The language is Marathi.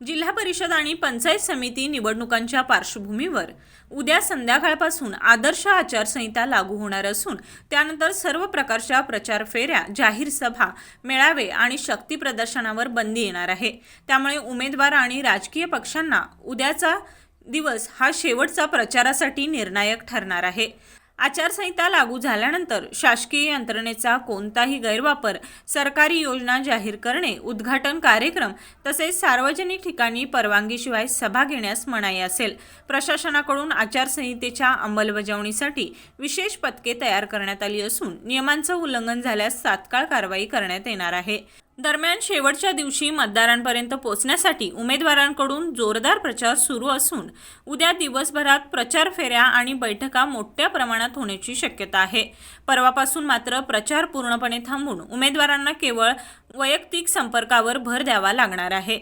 जिल्हा परिषद आणि पंचायत समिती निवडणुकांच्या पार्श्वभूमीवर उद्या संध्याकाळपासून आदर्श आचारसंहिता लागू होणार असून त्यानंतर सर्व प्रकारच्या प्रचार फेऱ्या, जाहीर सभा, मेळावे आणि शक्ती प्रदर्शनावर बंदी येणार आहे। त्यामुळे उमेदवार आणि राजकीय पक्षांना उद्याचा दिवस हा शेवटचा प्रचारासाठी निर्णायक ठरणार आहे। आचारसंहिता लागू झाल्यानंतर शासकीय यंत्रणेचा कोणताही गैरवापर, सरकारी योजना जाहीर करणे, उद्घाटन कार्यक्रम तसेच सार्वजनिक ठिकाणी परवानगीशिवाय सभा घेण्यास मनाई असेल। प्रशासनाकडून आचारसंहितेच्या अंमलबजावणीसाठी विशेष पथके तयार करण्यात आली असून नियमांचं उल्लंघन झाल्यास तात्काळ कारवाई करण्यात येणार आहे। दरम्यान शेवटच्या दिवशी मतदारांपर्यंत पोहोचण्यासाठी उमेदवारांकडून जोरदार प्रचार सुरू असून उद्या दिवसभरात प्रचार फेऱ्या आणि बैठका मोठ्या प्रमाणात होण्याची शक्यता आहे। परवापासून मात्र प्रचार पूर्णपणे थांबून उमेदवारांना केवळ वैयक्तिक संपर्कावर भर द्यावा लागणार आहे।